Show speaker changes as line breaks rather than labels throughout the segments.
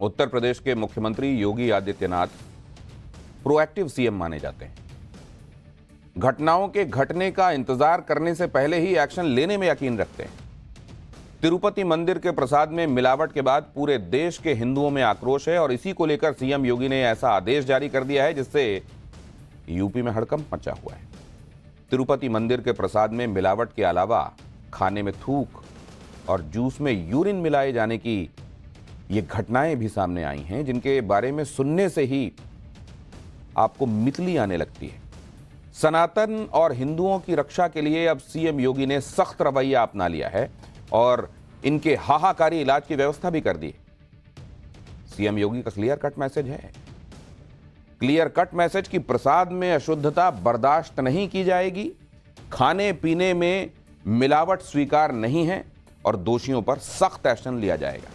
उत्तर प्रदेश के मुख्यमंत्री Yogi Adityanath proactive CM माने जाते हैं। घटनाओं के घटने का इंतजार करने से पहले ही एक्शन लेने में यकीन रखते हैं। तिरुपति मंदिर के प्रसाद में मिलावट के बाद पूरे देश के हिंदुओं में आक्रोश है और इसी को लेकर सीएम योगी ने ऐसा आदेश जारी कर दिया है जिससे यूपी में हड़कंप मचा हुआ है। तिरुपति मंदिर के प्रसाद में मिलावट के अलावा खाने में थूक और जूस में यूरिन मिलाए जाने की ये घटनाएं भी सामने आई हैं, जिनके बारे में सुनने से ही आपको मितली आने लगती है। सनातन और हिंदुओं की रक्षा के लिए अब सीएम योगी ने सख्त रवैया अपना लिया है और इनके हाहाकारी इलाज की व्यवस्था भी कर दी। सीएम योगी का क्लियर कट मैसेज है, क्लियर कट मैसेज कि प्रसाद में अशुद्धता बर्दाश्त नहीं की जाएगी, खाने पीने में मिलावट स्वीकार नहीं है और दोषियों पर सख्त एक्शन लिया जाएगा।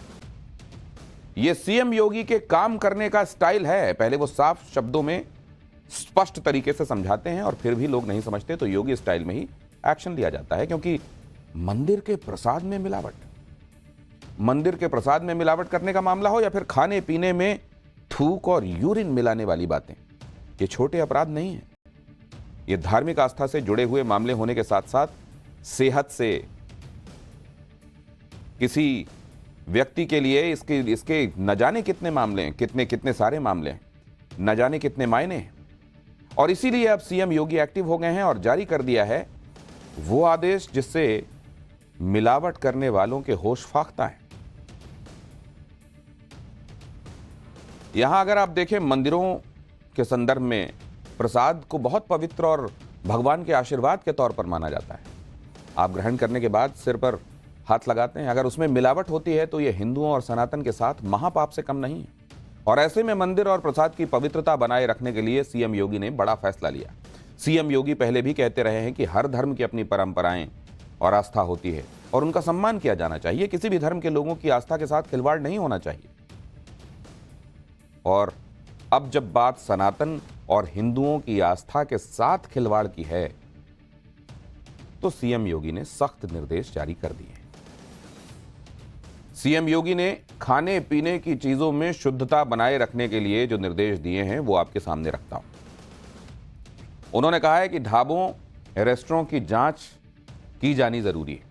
यह सीएम योगी के काम करने का स्टाइल है। पहले वो साफ शब्दों में स्पष्ट तरीके से समझाते हैं और फिर भी लोग नहीं समझते तो योगी स्टाइल में ही एक्शन लिया जाता है, क्योंकि मंदिर के प्रसाद में मिलावट करने का मामला हो या फिर खाने पीने में थूक और यूरिन मिलाने वाली बातें, ये छोटे अपराध नहीं है। ये धार्मिक आस्था से जुड़े हुए मामले होने के साथ साथ सेहत से किसी व्यक्ति के लिए इसके न जाने कितने मामले हैं, कितने सारे मामले हैं, न जाने कितने मायने हैं। और इसीलिए अब सीएम योगी एक्टिव हो गए हैं और जारी कर दिया है वो आदेश जिससे मिलावट करने वालों के होश फाख्ता है। यहां अगर आप देखें, मंदिरों के संदर्भ में प्रसाद को बहुत पवित्र और भगवान के आशीर्वाद के तौर पर माना जाता है। आप ग्रहण करने के बाद सिर पर हाथ लगाते हैं, अगर उसमें मिलावट होती है तो यह हिंदुओं और सनातन के साथ महापाप से कम नहीं है। और ऐसे में मंदिर और प्रसाद की पवित्रता बनाए रखने के लिए सीएम योगी ने बड़ा फैसला लिया। सीएम योगी पहले भी कहते रहे हैं कि हर धर्म की अपनी परंपराएं और आस्था होती है और उनका सम्मान किया जाना चाहिए। किसी भी धर्म के लोगों की आस्था के साथ खिलवाड़ नहीं होना चाहिए। और अब जब बात सनातन और हिंदुओं की आस्था के साथ खिलवाड़ की है तो सीएम योगी ने सख्त निर्देश जारी कर दिए। सीएम योगी ने खाने पीने की चीजों में शुद्धता बनाए रखने के लिए जो निर्देश दिए हैं वो आपके सामने रखता हूं। उन्होंने कहा है कि ढाबों, रेस्टोरेंट की जांच की जानी जरूरी है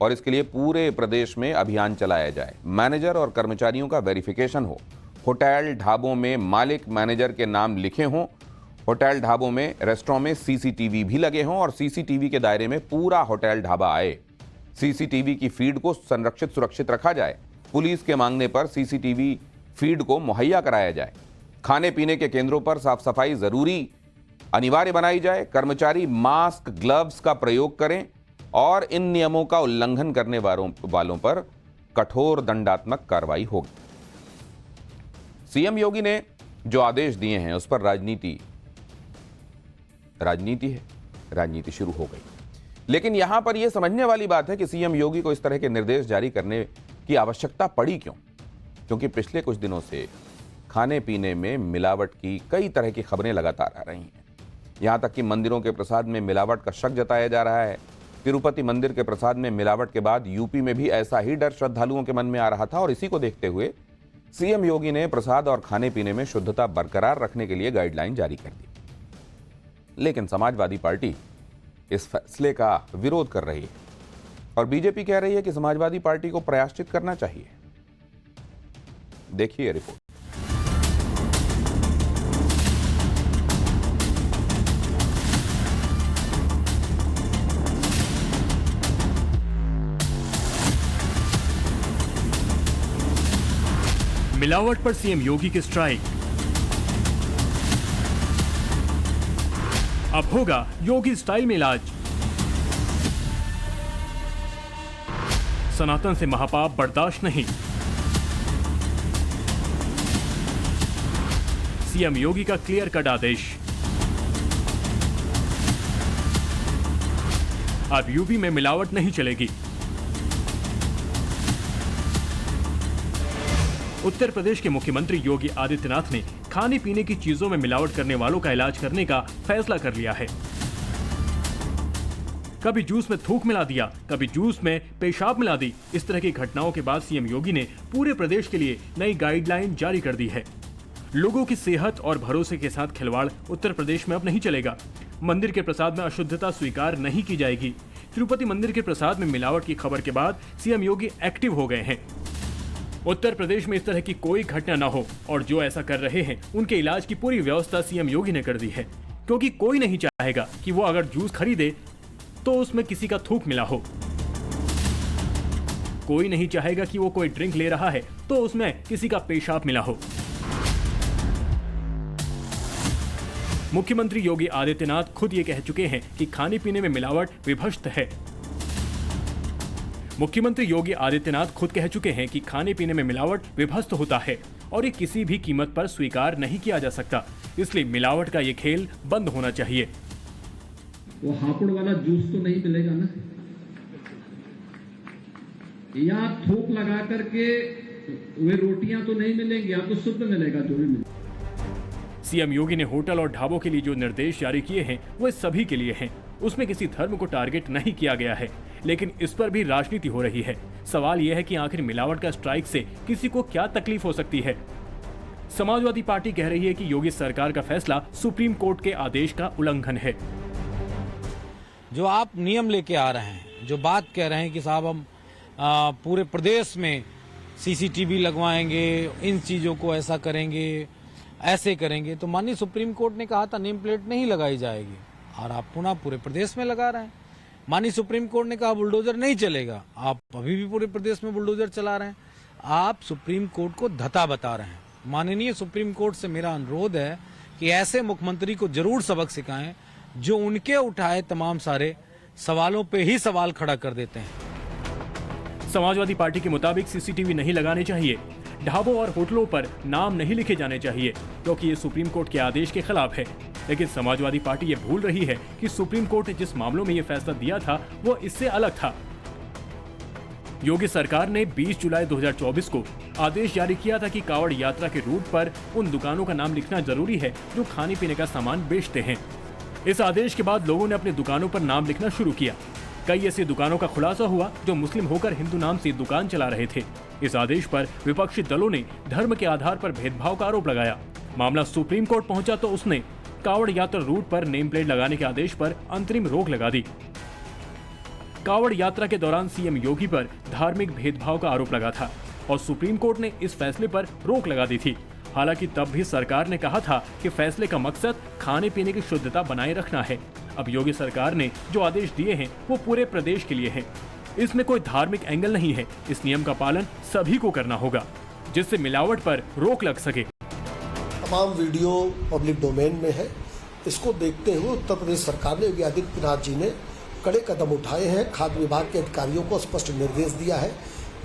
और इसके लिए पूरे प्रदेश में अभियान चलाया जाए। मैनेजर और कर्मचारियों का वेरिफिकेशन हो। होटल ढाबों में मालिक मैनेजर के नाम लिखे हों। होटल ढाबों में, रेस्टोरेंट में सीसीटीवी भी लगे हों और सीसीटीवी के दायरे में पूरा होटल ढाबा आए। सीसीटीवी की फीड को संरक्षित सुरक्षित रखा जाए। पुलिस के मांगने पर सीसीटीवी फीड को मुहैया कराया जाए। खाने पीने के केंद्रों पर साफ सफाई जरूरी अनिवार्य बनाई जाए। कर्मचारी मास्क, ग्लव्स का प्रयोग करें और इन नियमों का उल्लंघन करने वालों पर कठोर दंडात्मक कार्रवाई होगी। सीएम योगी ने जो आदेश दिए हैं उस पर राजनीति है, राजनीति शुरू हो गई। लेकिन यहां पर यह समझने वाली बात है कि सीएम योगी को इस तरह के निर्देश जारी करने की आवश्यकता पड़ी क्यों? क्योंकि पिछले कुछ दिनों से खाने पीने में मिलावट की कई तरह की खबरें लगातार आ रही हैं। यहां तक कि मंदिरों के प्रसाद में मिलावट का शक जताया जा रहा है। तिरुपति मंदिर के प्रसाद में मिलावट के बाद यूपी में भी ऐसा ही डर श्रद्धालुओं के मन में आ रहा था और इसी को देखते हुए सीएम योगी ने प्रसाद और खाने पीने में शुद्धता बरकरार रखने के लिए गाइडलाइन जारी कर दी। लेकिन समाजवादी पार्टी इस फैसले का विरोध कर रही है और बीजेपी कह रही है कि समाजवादी पार्टी को प्रायश्चित करना चाहिए। देखिए रिपोर्ट।
मिलावट पर सीएम योगी की स्ट्राइक। अब होगा योगी स्टाइल में इलाज। सनातन से महापाप बर्दाश्त नहीं। सीएम योगी का क्लियर कट आदेश। अब यूपी में मिलावट नहीं चलेगी। उत्तर प्रदेश के मुख्यमंत्री योगी आदित्यनाथ ने खाने पीने की चीजों में मिलावट करने वालों का इलाज करने का फैसला कर लिया है। कभी जूस में थूक मिला दिया, कभी जूस में पेशाब मिला दी। इस तरह की घटनाओं के बाद सीएम योगी ने पूरे प्रदेश के लिए नई गाइडलाइन जारी कर दी है। लोगों की सेहत और भरोसे के साथ खिलवाड़ उत्तर प्रदेश में अब नहीं चलेगा। मंदिर के प्रसाद में अशुद्धता स्वीकार नहीं की जाएगी। तिरुपति मंदिर के प्रसाद में मिलावट की खबर के बाद सीएम योगी एक्टिव हो गए हैं। उत्तर प्रदेश में इस तरह की कोई घटना न हो और जो ऐसा कर रहे हैं उनके इलाज की पूरी व्यवस्था सीएम योगी ने कर दी है, क्योंकि कोई नहीं चाहेगा कि वो अगर जूस खरीदे तो उसमें किसी का थूक मिला हो। कोई नहीं चाहेगा कि वो कोई ड्रिंक ले रहा है तो उसमें किसी का पेशाब मिला हो। मुख्यमंत्री योगी आदित्यनाथ खुद ये कह चुके हैं कि खाने पीने में मिलावट विभत्स है। मुख्यमंत्री योगी आदित्यनाथ खुद कह चुके हैं कि खाने पीने में मिलावट विभत्स होता है और ये किसी भी कीमत पर स्वीकार नहीं किया जा सकता। इसलिए मिलावट का ये खेल बंद होना चाहिए।
वो हापुड़ वाला जूस तो नहीं मिलेगा ना, या थोक लगा करके वे रोटियां तो नहीं मिलेंगी, या तो शुद्ध मिलेगा जो भी मिलेगा।
सीएम योगी ने होटल और ढाबों के लिए जो निर्देश जारी किए हैं वो सभी के लिए हैं। उसमें किसी धर्म को टारगेट नहीं किया गया है, लेकिन इस पर भी राजनीति हो रही है। सवाल यह है कि आखिर मिलावट का स्ट्राइक से किसी को क्या तकलीफ हो सकती है। समाजवादी पार्टी कह रही है कि योगी सरकार का फैसला सुप्रीम कोर्ट के आदेश का उल्लंघन है।
जो आप नियम लेके आ रहे हैं, जो बात कह रहे हैं कि साहब हम पूरे प्रदेश में सीसीटीवी लगवाएंगे, इन चीजों को ऐसा करेंगे, ऐसे करेंगे, तो माननीय सुप्रीम कोर्ट ने कहा था नेम प्लेट नहीं लगाई जाएगी और आप पुनः पूरे प्रदेश में लगा रहे हैं। माननीय सुप्रीम कोर्ट ने कहा बुलडोजर नहीं चलेगा, आप अभी भी पूरे प्रदेश में बुलडोजर चला रहे हैं। आप सुप्रीम कोर्ट को धता बता रहे हैं। माननीय सुप्रीम कोर्ट से मेरा अनुरोध है कि ऐसे मुख्यमंत्री को जरूर सबक सिखाएं जो उनके उठाए तमाम सारे सवालों पे ही सवाल खड़ा कर देते हैं।
समाजवादी पार्टी के मुताबिक सीसीटीवी नहीं लगाने चाहिए, ढाबों और होटलों पर नाम नहीं लिखे जाने चाहिए, क्योंकि ये सुप्रीम कोर्ट के आदेश के खिलाफ है। लेकिन समाजवादी पार्टी ये भूल रही है कि सुप्रीम कोर्ट ने जिस मामलों में ये फैसला दिया था वो इससे अलग था। योगी सरकार ने 20 जुलाई 2024 को आदेश जारी किया था कि कांवड़ यात्रा के रूट पर उन दुकानों का नाम लिखना जरूरी है जो खाने पीने का सामान बेचते हैं। इस आदेश के बाद लोगों ने अपनी दुकानों पर नाम लिखना शुरू किया। कई ऐसी दुकानों का खुलासा हुआ जो मुस्लिम होकर हिंदू नाम से दुकान चला रहे थे। इस आदेश पर विपक्षी दलों ने धर्म के आधार पर भेदभाव का आरोप लगाया। मामला सुप्रीम कोर्ट पहुंचा तो उसने कांवड़ यात्रा रूट पर नेम प्लेट लगाने के आदेश पर अंतरिम रोक लगा दी। कांवड़ यात्रा के दौरान सीएम योगी पर धार्मिक भेदभाव का आरोप लगा था और सुप्रीम कोर्ट ने इस फैसले पर रोक लगा दी थी। हालांकि तब भी सरकार ने कहा था कि फैसले का मकसद खाने पीने की शुद्धता बनाए रखना है। अब योगी सरकार ने जो आदेश दिए हैं वो पूरे प्रदेश के लिए हैं। इसमें कोई धार्मिक एंगल नहीं है। इस नियम का पालन सभी को करना होगा जिससे मिलावट पर रोक लग सके।
तमाम वीडियो पब्लिक डोमेन में है। इसको देखते हुए उत्तर प्रदेश सरकार ने योगी आदित्यनाथ जी ने कड़े कदम उठाए हैं। खाद्य विभाग के अधिकारियों को स्पष्ट निर्देश दिया है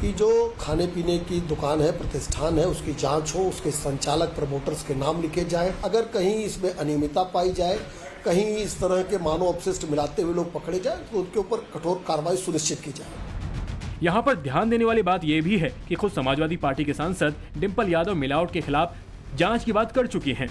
कि जो खाने पीने की दुकान है, प्रतिष्ठान है, उसकी जांच हो, उसके संचालक प्रमोटर्स के नाम लिखे जाएं। अगर कहीं इसमें अनियमितता पाई जाए, कहीं इस तरह के मानव अपशिष्ट मिलाते हुए लोग पकड़े जाए तो उनके ऊपर कठोर कार्रवाई सुनिश्चित की जाए।
यहाँ पर ध्यान देने वाली बात यह भी है कि खुद समाजवादी पार्टी के सांसद डिंपल यादव मिलावट के खिलाफ जांच की बात कर चुकी हैं।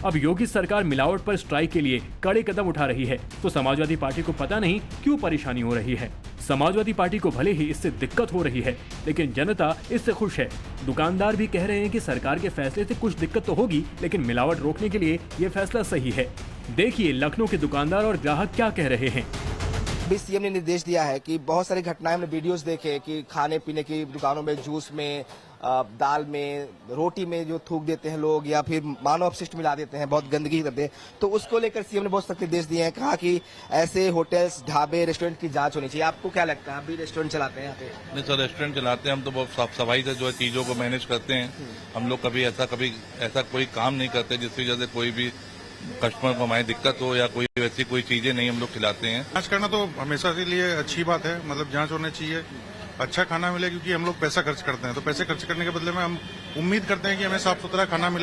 अब योगी सरकार मिलावट पर स्ट्राइक के लिए कड़े कदम उठा रही है तो समाजवादी पार्टी को पता नहीं क्यों परेशानी हो रही है। समाजवादी पार्टी को भले ही इससे दिक्कत हो रही है, लेकिन जनता इससे खुश है। दुकानदार भी कह रहे हैं कि सरकार के फैसले से कुछ दिक्कत तो होगी, लेकिन मिलावट रोकने के लिए ये फैसला सही है। देखिए लखनऊ के दुकानदार और ग्राहक क्या कह रहे हैं।
अभी सीएम ने निर्देश दिया है कि बहुत सारी घटनाएं हमने वीडियोस देखे कि खाने पीने की दुकानों में जूस में, दाल में, रोटी में जो थूक देते हैं लोग या फिर मानव अपशिष्ट मिला देते हैं, बहुत गंदगी करते हैं। तो उसको लेकर सीएम ने बहुत सख्त निर्देश दिए हैं। कहा कि ऐसे होटल्स, ढाबे, रेस्टोरेंट की जांच होनी चाहिए। आपको क्या लगता है? आप भी रेस्टोरेंट चलाते हैं यहाँ पे?
नहीं सर, रेस्टोरेंट चलाते हैं हम तो बहुत साफ सफाई से जो है चीजों को मैनेज करते हैं। हम लोग कभी ऐसा कोई काम नहीं करते जिसकी वजह से कोई भी कस्टमर को हमारी दिक्कत हो या कोई वैसी कोई चीजें नहीं हम लोग खिलाते हैं।
जांच करना तो हमेशा के लिए अच्छी बात है, मतलब जांच होनी चाहिए, अच्छा खाना मिले, क्योंकि हम लोग पैसा खर्च करते हैं तो पैसे खर्च करने के बदले में हम उम्मीद करते हैं कि हमें साफ सुथरा खाना मिले।